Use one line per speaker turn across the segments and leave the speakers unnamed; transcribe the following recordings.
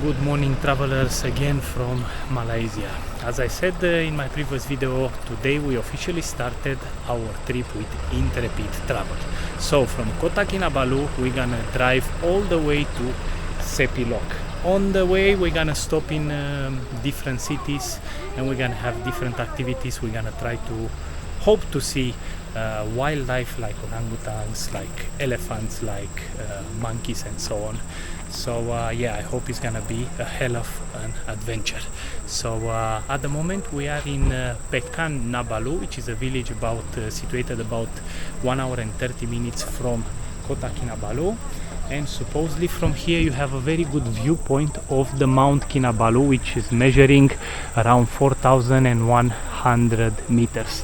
Good morning, travelers, again from Malaysia. As I said in my previous video, today we officially started our trip with Intrepid travel. So from Kota Kinabalu we're gonna drive all the way to Sepilok. On the way we're gonna stop in different cities and we're gonna have different activities. We're gonna try to hope to see wildlife like orangutans, like elephants, like monkeys and so on. So yeah, I hope it's gonna be a hell of an adventure. So at the moment we are in Kinabalu, which is a village situated about 1 hour and 30 minutes from Kota Kinabalu, and supposedly from here you have a very good viewpoint of the Mount Kinabalu, which is measuring around 4,100 meters.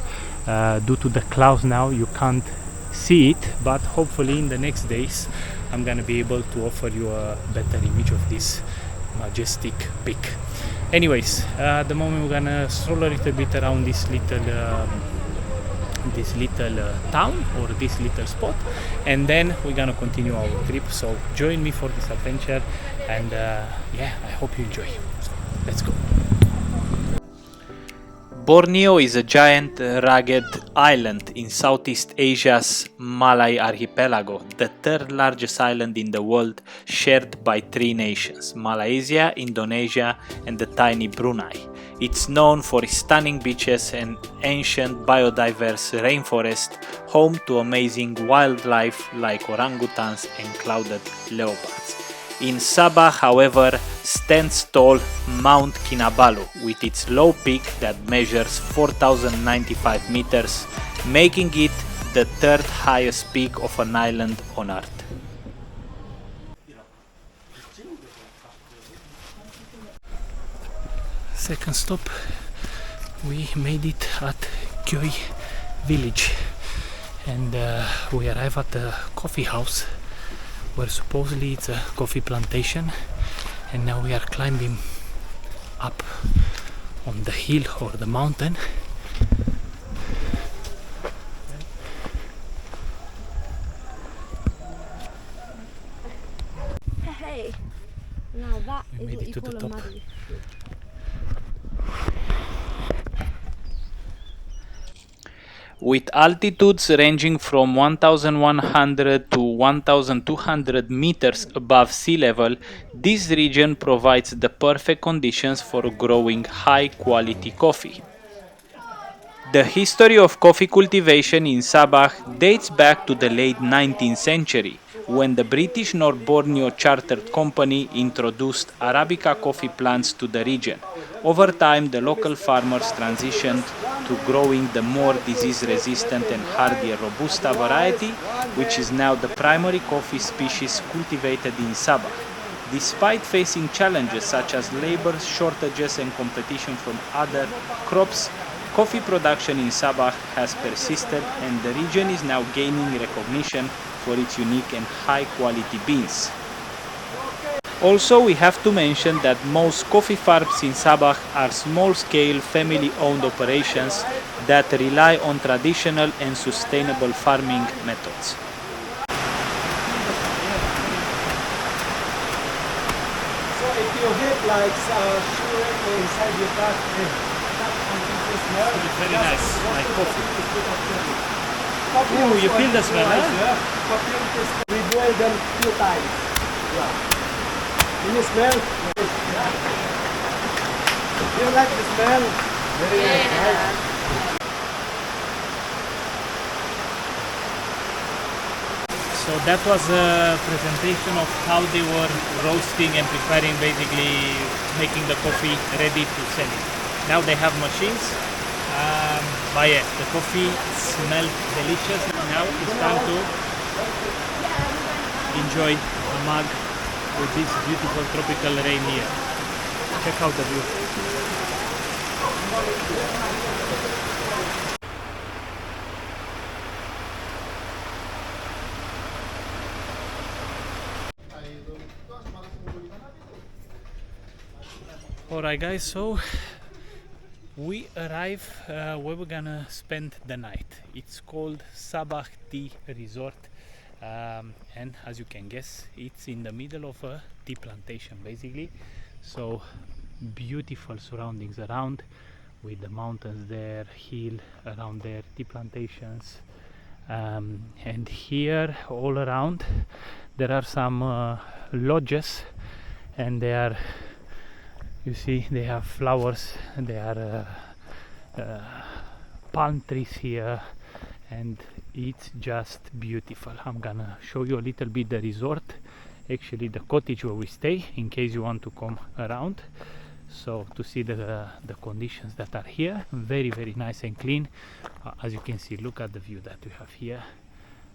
Due to the clouds now you can't see it, but hopefully in the next days I'm gonna be able to offer you a better image of this majestic peak. Anyways, at the moment we're gonna stroll a little bit around this little town or this little spot, and then we're gonna continue our trip. So join me for this adventure, and yeah, I hope you enjoy. So let's go.
Borneo is a giant, rugged island in Southeast Asia's Malay archipelago, the third largest island in the world, shared by three nations: Malaysia, Indonesia, and the tiny Brunei. It's known for its stunning beaches and ancient biodiverse rainforest, home to amazing wildlife like orangutans and clouded leopards. In Sabah, however, stands tall Mount Kinabalu with its low peak that measures 4,095 meters, making it the third highest peak of an island on Earth.
Second stop, we made it at Koi village, and we arrive at the coffee house where supposedly it's a coffee plantation, and now we are climbing up on the hill or the mountain.
Hey, now that
We
is
made
what
it
you
to
call
the
a
top.
muddy.
With altitudes ranging from 1,100 to 1,200 meters above sea level, this region provides the perfect conditions for growing high-quality coffee. The history of coffee cultivation in Sabah dates back to the late 19th century, when the British North Borneo Chartered Company introduced Arabica coffee plants to the region. Over time, the local farmers transitioned to growing the more disease-resistant and hardier Robusta variety, which is now the primary coffee species cultivated in Sabah. Despite facing challenges such as labor shortages and competition from other crops, coffee production in Sabah has persisted, and the region is now gaining recognition for its unique and high-quality beans. Also, we have to mention that most coffee farms in Sabah are small-scale, family-owned operations that rely on traditional and sustainable farming methods.
So if you hit like sugar inside your gut,
It's very nice, like coffee.
coffee.
Ooh, you feel the smell, huh?
Coffee, we boil them few times. Yeah. Can you smell? You like the smell? Very nice, right?
So that was a presentation of how they were roasting and preparing, basically making the coffee ready to sell it. Now they have machines, but yeah, the coffee smells delicious. Now it's time to enjoy a mug with this beautiful tropical rain here. Check out the view. Alright guys, so we arrive where we're gonna spend the night. It's called Sabah Tea Resort, and as you can guess, it's in the middle of a tea plantation basically. So beautiful surroundings around, with the mountains there, hill around there, tea plantations, and here all around there are some lodges, and they are, you see, they have flowers, there are palm trees here, and it's just beautiful. I'm gonna show you a little bit the resort, actually the cottage where we stay, in case you want to come around, so to see the conditions that are here. Very nice and clean. As you can see, look at the view that we have here.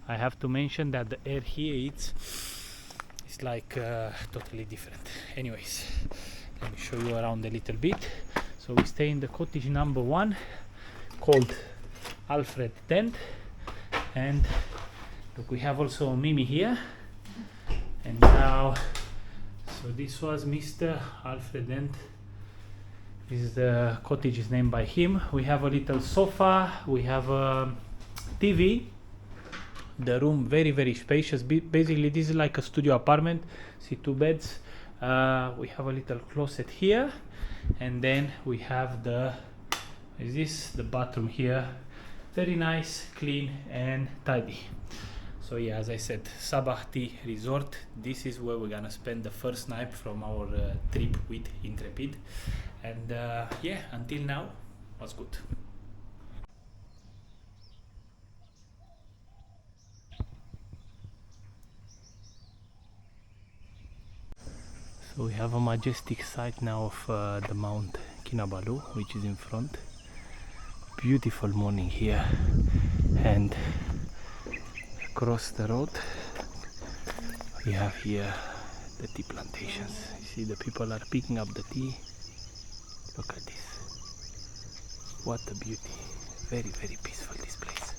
I have to mention that the air here it's like totally different. Anyways, let me show you around a little bit. So we stay in the cottage number 1, called Alfred tent, and look, we have also Mimi here. And now, so this was Mr. Alfred tent. This is the cottage is named by him. We have a little sofa, we have a TV. The room very spacious. Basically this is like a studio apartment. See, 2 beds. We have a little closet here, and then we have the bathroom here. Very nice, clean and tidy. So yeah, as I said, Sabahti Resort, this is where we're gonna spend the first night from our trip with Intrepid. And yeah, until now was good. So we have a majestic sight now of the Mount Kinabalu, which is in front. Beautiful morning here, and across the road we have here the tea plantations. You see the people are picking up the tea. Look at this, what a beauty. Very peaceful this place.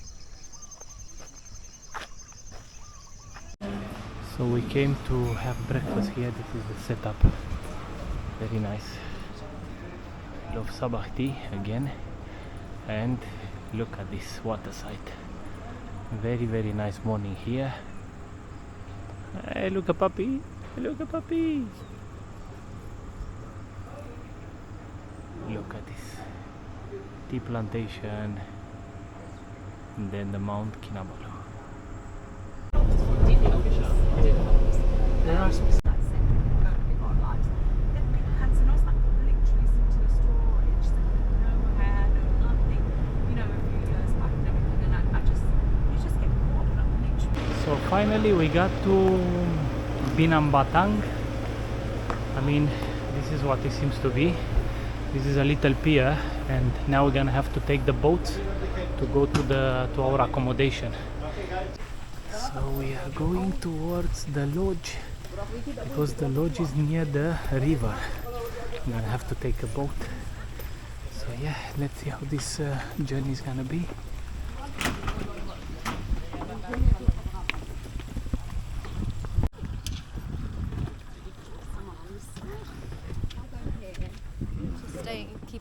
So we came to have breakfast here. This is the setup, very nice. Love Sabah tea again. And look at this water side. Very nice morning here. Hey, look a puppy, look a puppy. Look at this tea plantation, and then the Mount Kinabalu. So finally we got to Kinabatangan. I mean, this is what it seems to be. This is a little pier, and now we're gonna have to take the boat to go to our accommodation. So we are going towards the lodge, because the lodge is near the river. I'm gonna have to take a boat. So yeah, let's see how this journey is gonna be.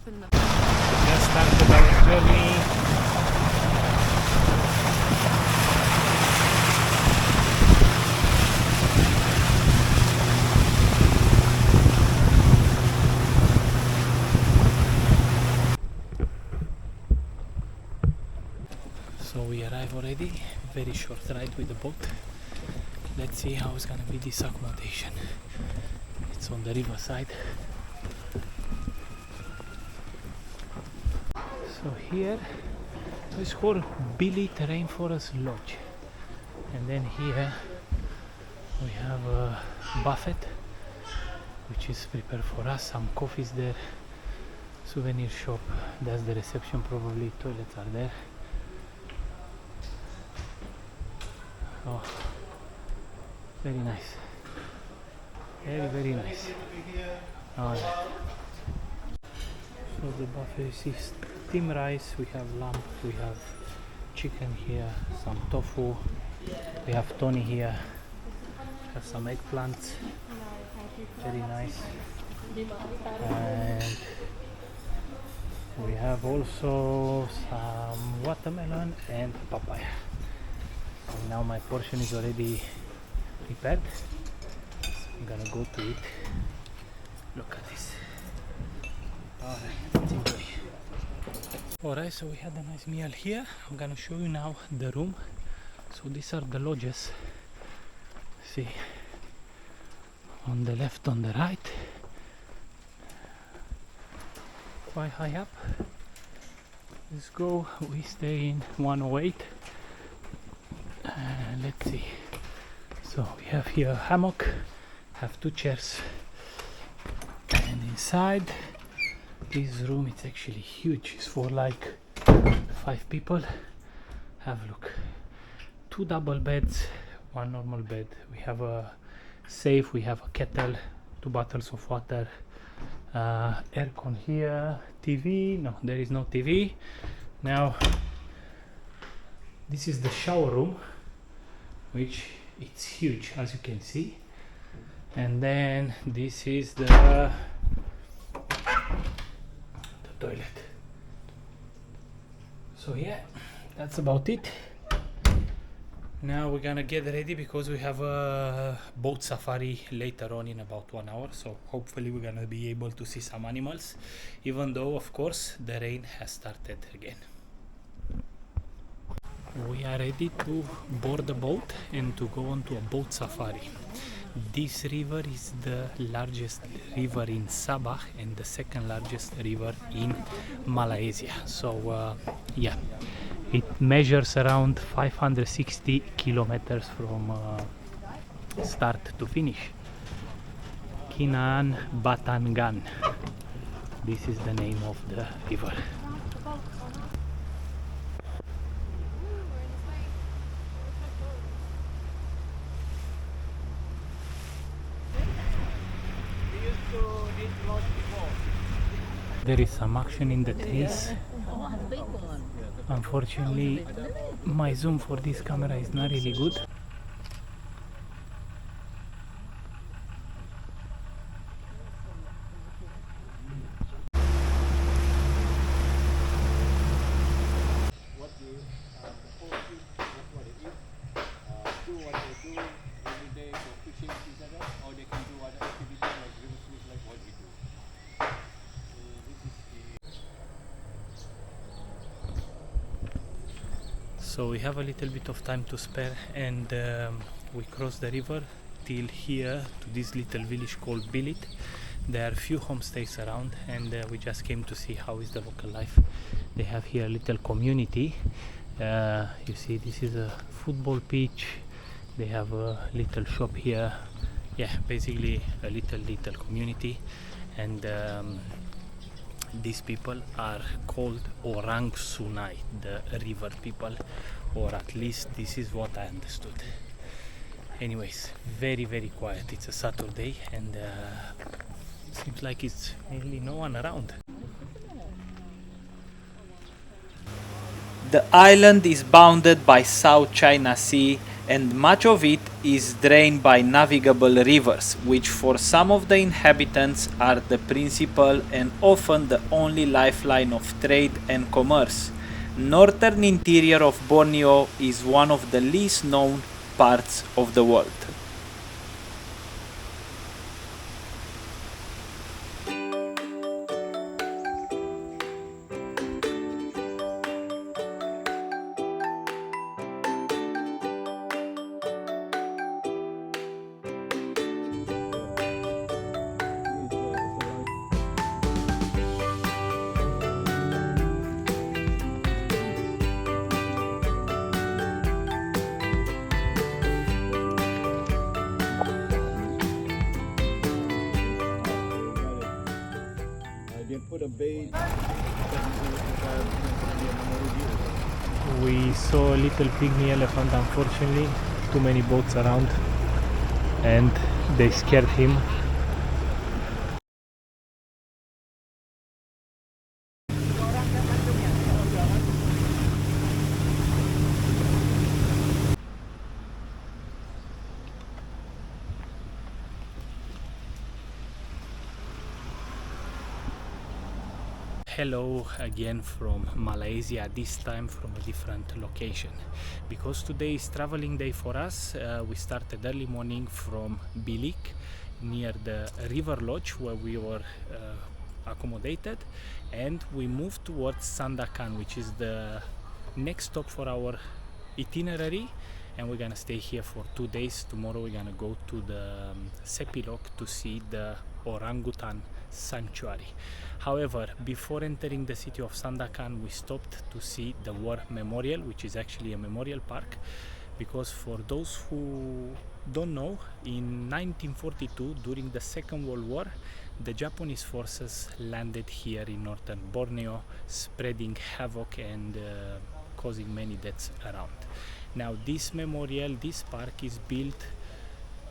Just started our journey. So we arrive already. Very short ride with the boat. Let's see how it's gonna be this accommodation. It's on the riverside. So here it's called Rainforest Lodge, and then here we have a buffet which is prepared for us, some coffees there, souvenir shop, that's the reception, probably toilets are there. Oh, very nice, very nice. Alright. So the buffet is steamed rice, we have lamb, we have chicken here, some tofu, we have toni here, we have some eggplants, very nice, and we have also some watermelon and papaya. And now my portion is already prepared, so I'm gonna go to it. Look at this. Alright, let's enjoy. Alright, so we had a nice meal here. I'm gonna show you now the room. So these are the lodges. See, on the left, on the right, quite high up. Let's go. We stay in 108. Let's see. So we have here a hammock, have 2 chairs, and inside this room, it's actually huge. It's for like 5 people. Have a look. 2 double beds, 1 normal bed. We have a safe, we have a kettle, 2 bottles of water, aircon here, TV. No, there is no TV. Now this is the shower room, which it's huge, as you can see. And then this is the toilet. So yeah, that's about it. Now we're gonna get ready because we have a boat safari later on in about 1 hour. So hopefully we're gonna be able to see some animals, even though of course the rain has started again. We are ready to board the boat and to go on to a boat safari. This river is the largest river in Sabah and the second largest river in Malaysia. So yeah, it measures around 560 kilometers from start to finish. Kinabatangan. This is the name of the river. There is some action in the trees. Unfortunately, my zoom for this camera is not really good. So we have a little bit of time to spare, and we cross the river till here to this little village called Bilit. There are few homestays around, and we just came to see how is the local life. They have here a little community. You see, this is a football pitch. They have a little shop here. Yeah, basically a little community. And these people are called orangutan, the river people, or at least this is what I understood. Anyways, very quiet. It's a Saturday, and seems like it's nearly no one around.
The island is bounded by South China Sea, and much of it is drained by navigable rivers, which for some of the inhabitants are the principal and often the only lifeline of trade and commerce. Northern interior of Borneo is one of the least known parts of the world.
We saw a little pygmy elephant. Unfortunately, too many boats around, and they scared him. Hello again from Malaysia, this time from a different location, because today is traveling day for us. We started early morning from Bilik. near the river lodge where we were accommodated, and we moved towards Sandakan, which is the next stop for our itinerary, and we're gonna stay here for 2 days. Tomorrow we're gonna go to the Sepilok to see the orangutan sanctuary. However, before entering the city of Sandakan, we stopped to see the war memorial, which is actually a memorial park, because for those who don't know, in 1942, during the Second World War, the Japanese forces landed here in northern Borneo, spreading havoc and causing many deaths around. Now this memorial, this park is built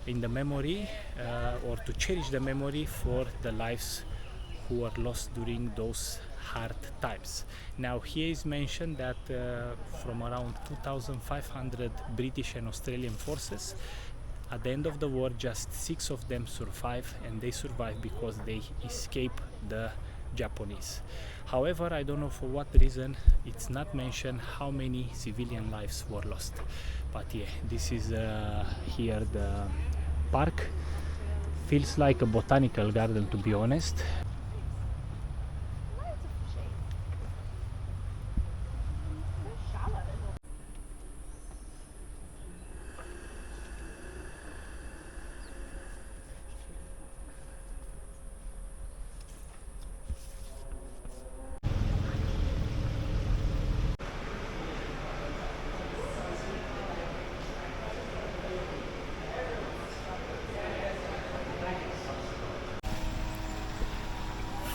in the memory or to cherish the memory for the lives who were lost during those hard times. Now here is mentioned that from around 2,500 British and Australian forces, at the end of the war just 6 of them survived, and they survived because they escaped the Japanese. However, I don't know for what reason it's not mentioned how many civilian lives were lost. But yeah, this is here the park. Feels like a botanical garden, to be honest.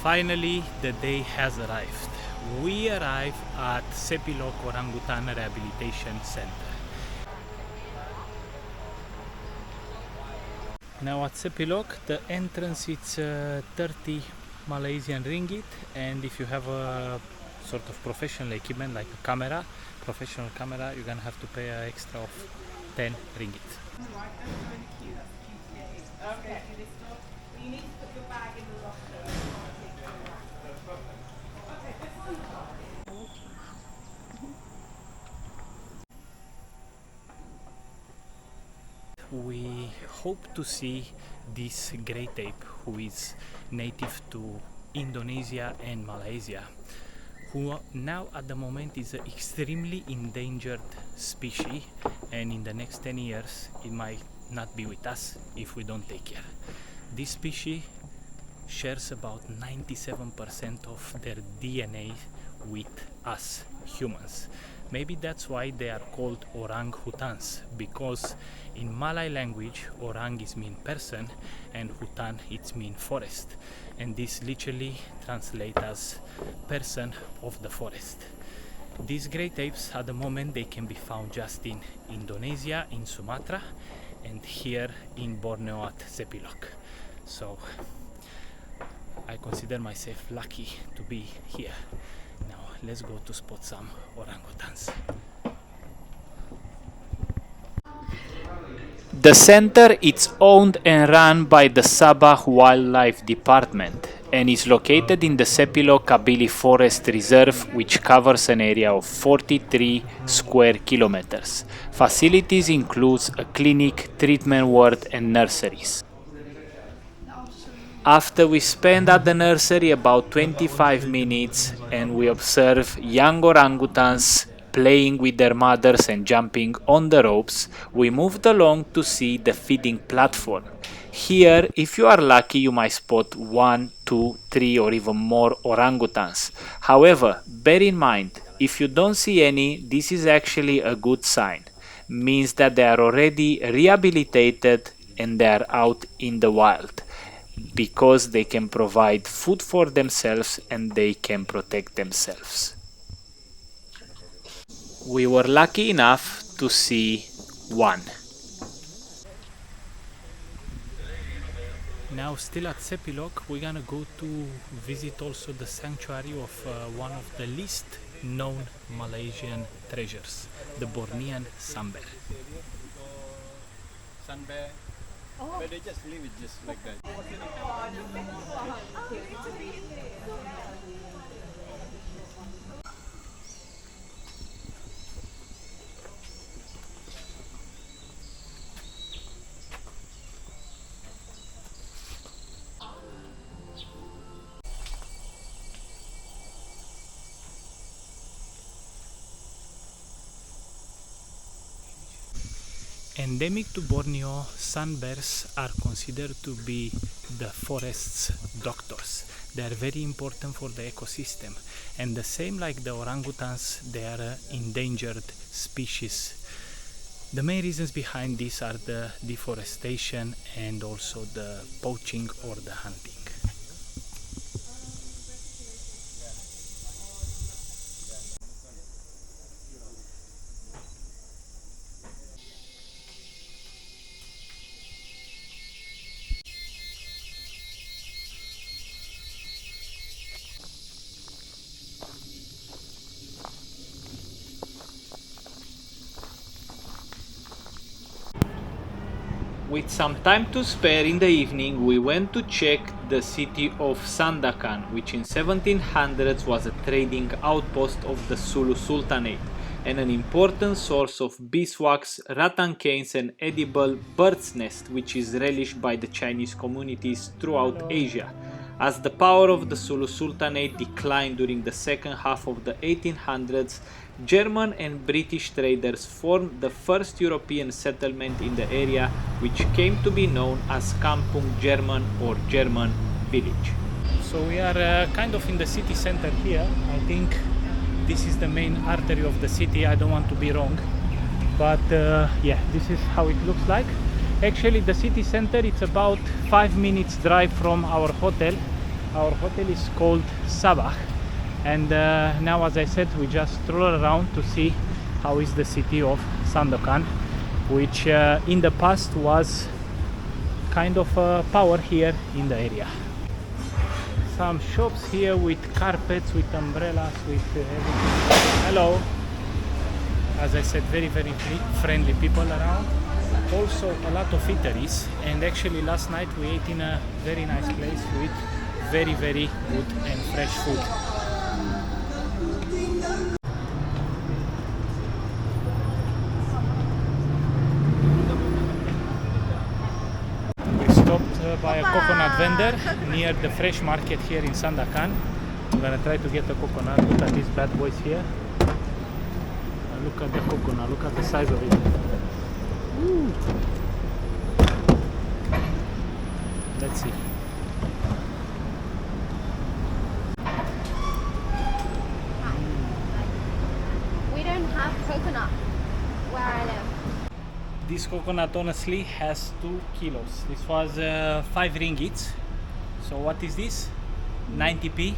Finally, the day has arrived. We arrive at Sepilok Orangutan Rehabilitation Center. Now at Sepilok, the entrance is 30 Malaysian ringgit, and if you have a sort of professional equipment like a camera, professional camera, you're gonna have to pay an extra of 10 ringgit.
Okay. You need to put your bag in the locker.
We hope to see this great ape, who is native to Indonesia and Malaysia, who now at the moment is an extremely endangered species, and in the next 10 years it might not be with us if we don't take care. This species shares about 97% of their DNA with us humans. Maybe that's why they are called orangutans, because in Malay language orang is mean person and hutan it's mean forest, and this literally translates as person of the forest. These great apes at the moment they can be found just in Indonesia, in Sumatra, and here in Borneo at Sepilok. So I consider myself lucky to be here. Now let's go to spot some orangutans.
The center is owned and run by the Sabah Wildlife Department and is located in the Sepilok Kabili Forest Reserve, which covers an area of 43 square kilometers. Facilities include a clinic, treatment ward and nurseries. After we spend at the nursery about 25 minutes and we observe young orangutans playing with their mothers and jumping on the ropes, we moved along to see the feeding platform. Here, if you are lucky, you might spot 1, 2, 3 or even more orangutans. However, bear in mind, if you don't see any, this is actually a good sign. Means that they are already rehabilitated and they are out in the wild, because they can provide food for themselves and they can protect themselves. We were lucky enough to see one.
Now still at Sepilok, we're gonna go to visit also the sanctuary of one of the least known Malaysian treasures, the Bornean sun bear.
Sun bear, but they just leave it just like that.
Endemic to Borneo, sun bears are considered to be the forest's doctors. They are very important for the ecosystem, and the same like the orangutans, they are an endangered species. The main reasons behind this are the deforestation and also the poaching or the hunting.
With some time to spare in the evening, we went to check the city of Sandakan, which in 1700s was a trading outpost of the Sulu Sultanate and an important source of beeswax, rattan canes and edible bird's nest, which is relished by the Chinese communities throughout Asia. As the power of the Sulu Sultanate declined during the second half of the 1800s, German and British traders formed the first European settlement in the area, which came to be known as Kampung German or German village.
So we are kind of in the city center here. I think this is the main artery of the city. I don't want to be wrong, but yeah, this is how it looks like. Actually, the city center, it's about 5 minutes drive from our hotel. Our hotel is called Sabah, and now, as I said, we just stroll around to see how is the city of Sandakan, which in the past was kind of a power here in the area. Some shops here with carpets, with umbrellas, with everything. Hello. As I said, very friendly people around. Also a lot of eateries, and actually last night we ate in a very nice place with very good and fresh food. We stopped by a coconut vendor near the fresh market here in Sandakan. I'm gonna try to get a coconut. Look at these bad boys here. Look at the coconut, look at the size of it. Ooh. Let's see.
We don't have coconut where I live.
This coconut honestly has 2 kilos. This was 5 ringgits. So what is this? 90p.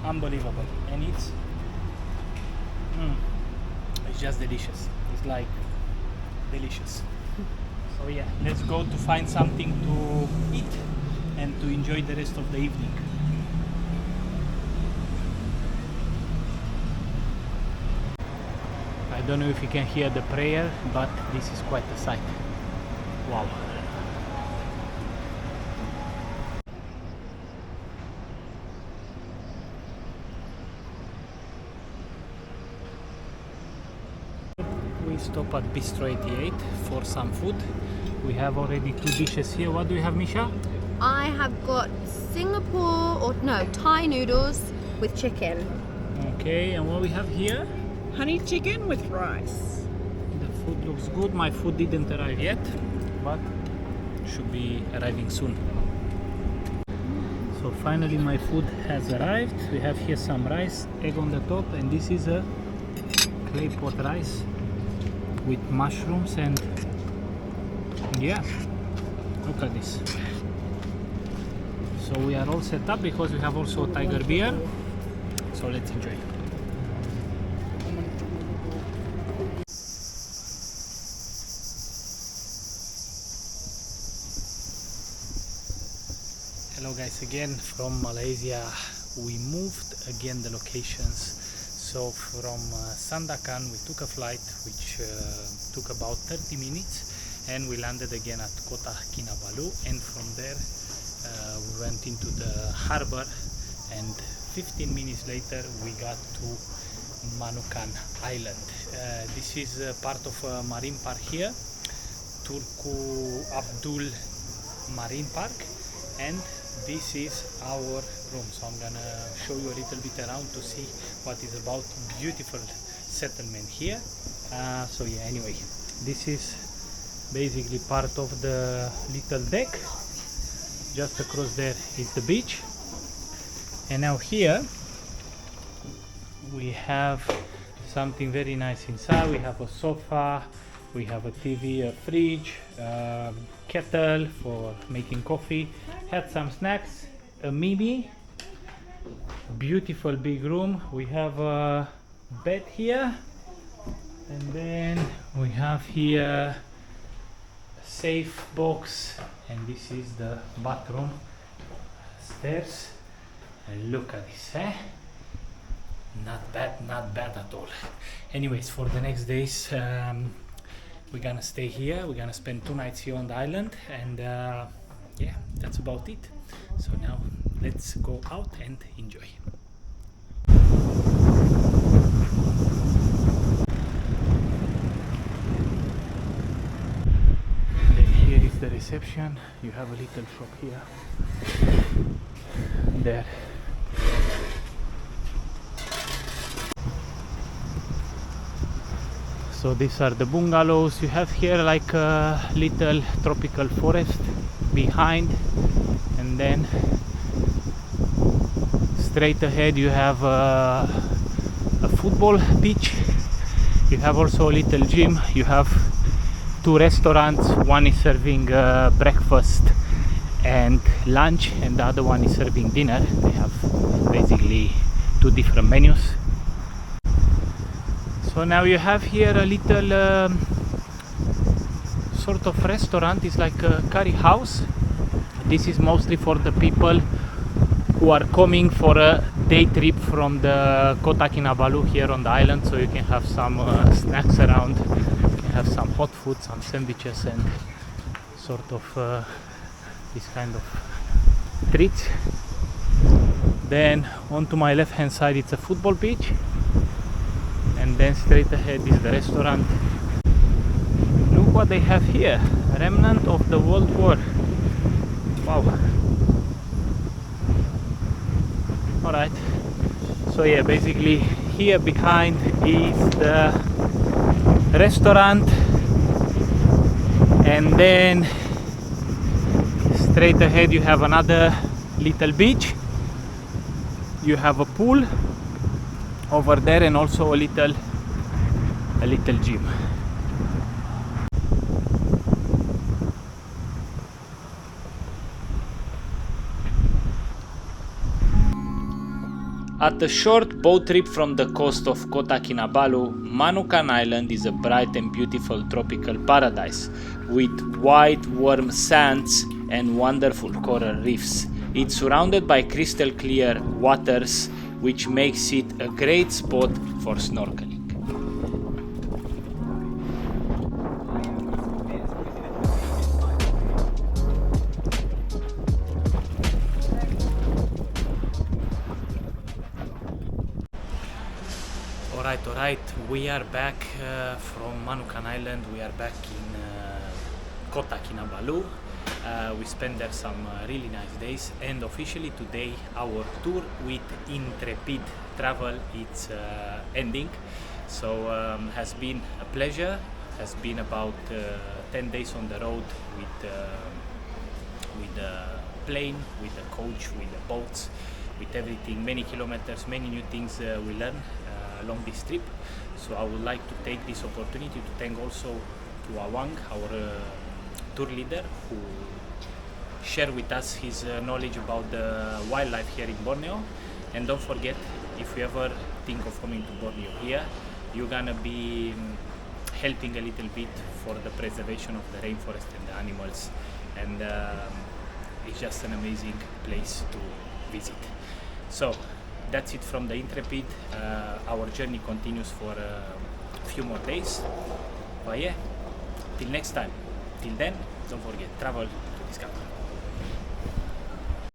Unbelievable. And it's just delicious. It's like delicious. So yeah, let's go to find something to eat and to enjoy the rest of the evening. I don't know if you can hear the prayer, but this is quite a sight. Wow. We stop at Bistro 88 for some food. We have already 2 dishes here. What do you have, Misha?
I have got Thai noodles with chicken.
Okay, and what we have here?
Honey chicken with rice.
The food looks good. My food didn't arrive yet, but should be arriving soon. So finally my food has arrived. We have here some rice, egg on the top, and this is a clay pot rice with mushrooms, and yeah, look at this. So we are all set up because we have also tiger beer, so let's enjoy. Hello guys, again from Malaysia. We moved again the locations. So from Sandakan we took a flight which took about 30 minutes, and we landed again at Kota Kinabalu, and from there we went into the harbor, and 15 minutes later we got to Manukan Island. This is part of a marine park here, Turku Abdul Marine Park, and this is our room. So I'm gonna show you a little bit around to see what is about beautiful settlement here. So yeah, anyway, this is basically part of the little deck. Just across there is the beach, and now here we have something very nice inside. We have a sofa, we have a TV, a fridge, kettle for making coffee, had some snacks, a mini, beautiful big room. We have a bed here, and then we have here a safe box, and this is the bathroom, stairs, and look at this, eh? Not bad at all. Anyways, for the next days we're gonna stay here. We're gonna spend 2 nights here on the island, and yeah, that's about it. So now let's go out and enjoy. Then here is the reception. You have a little shop here, there. So these are the bungalows. You have here like a little tropical forest behind, and then straight ahead you have a football pitch. You have also a little gym. You have 2 restaurants. One is serving breakfast and lunch, and the other one is serving dinner. They have basically 2 different menus. So now you have here a little sort of restaurant. It's like a curry house. This is mostly for the people who are coming for a day trip from the Kota Kinabalu here on the island, so you can have some snacks around. You can have some hot food, some sandwiches, and sort of this kind of treats. Then on to my left hand side it's a football pitch, and then straight ahead is the restaurant. Look what they have here, remnant of the World War. Wow. Alright, so yeah, basically here behind is the restaurant, and then straight ahead you have another little beach. You have a pool over there, and also a little gym.
At a short boat trip from the coast of Kota Kinabalu, Sandakan Island is a bright and beautiful tropical paradise with white warm sands and wonderful coral reefs. It's surrounded by crystal clear waters, which makes it a great spot for snorkeling.
Alright, we are back from Sandakan Island. We are back in Kota Kinabalu. We spent there some really nice days, and officially today our tour with Intrepid travel is ending. So has been a pleasure. Has been about 10 days on the road with the plane, with the coach, with the boats, with everything. Many kilometers, many new things we learn along this trip. So I would like to take this opportunity to thank also to Awang, our tour leader, who shared with us his knowledge about the wildlife here in Borneo. And don't forget, if you ever think of coming to Borneo here, you're gonna be helping a little bit for the preservation of the rainforest and the animals, and it's just an amazing place to visit. So that's it from the Intrepid. Our journey continues for a few more days, but yeah, till next time. Till then, don't forget, travel to discover.